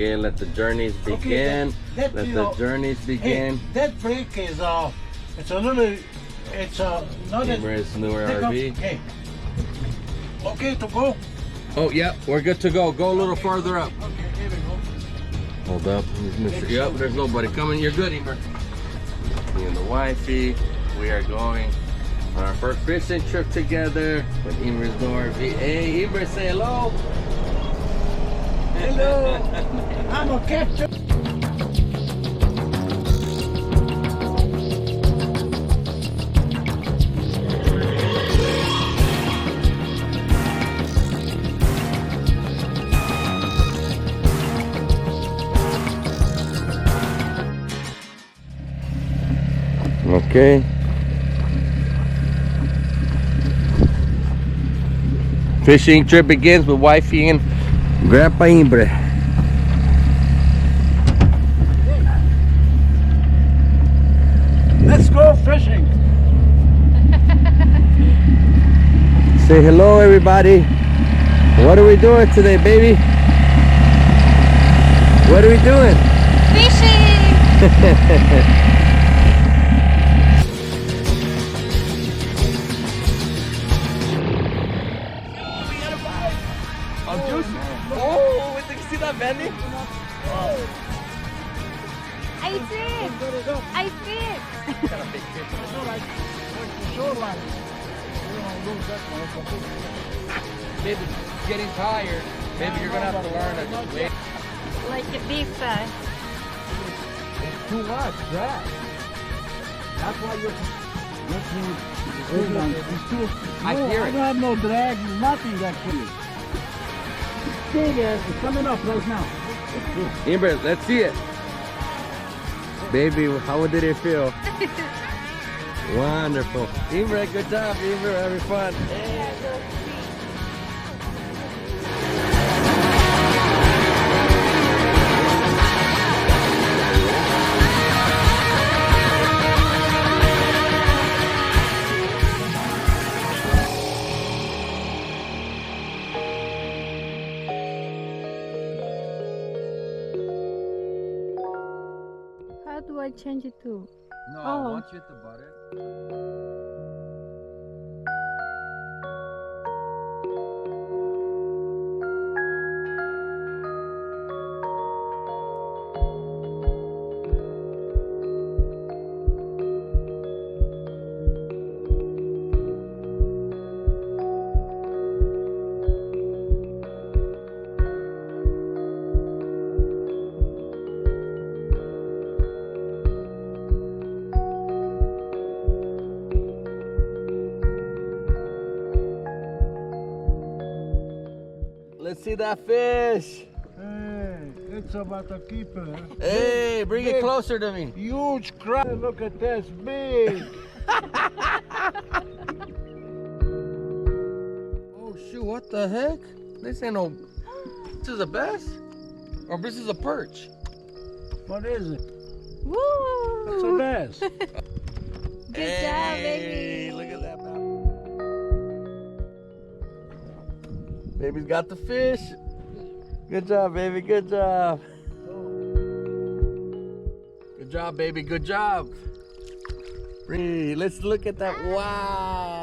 Okay, let the journeys begin. That, Let you the know, journeys begin. Hey, that brake is it's a little, it's not a. Imre's newer Pick up- RV. Hey, okay to go. Oh, yep, we're good to go. Go a little farther up. Okay, here we go. Hold up. Yep, there's nobody coming. You're good, Imre. Me and the wifey, we are going on our first fishing trip together with Imre's new RV. Hey, Imre, say hello. Hello, I'm a captain. Okay. Fishing trip begins with wifey and Grandpa Imre. Let's go fishing. Say hello, everybody. What are we doing today, baby? What are we doing? Fishing! Oh, did you see that vending? I did! I did! Maybe getting tired. Maybe you're gonna have to learn to just wait. Like a big size. It's too much, yeah. That's why you're I hear I it. don't have no drag, nothing that can. Stay there, it's coming up right now. Imre, let's see it. Baby, how did it feel? Wonderful. Imre, good job. Imre, having fun. How do I change it to? No, Oh. once you hit the button. Let's see that fish. Hey, it's about a keeper. Hey, bring it Big, closer to me. Huge crab. Look at this, big. Oh shoot, what the heck? This ain't no, this is a bass? Or this is a perch? What is it? Woo! It's a bass. Good job, baby. Look at that bass. Baby's got the fish. Good job, baby, good job. Good job, baby, good job. Let's look at that. Wow.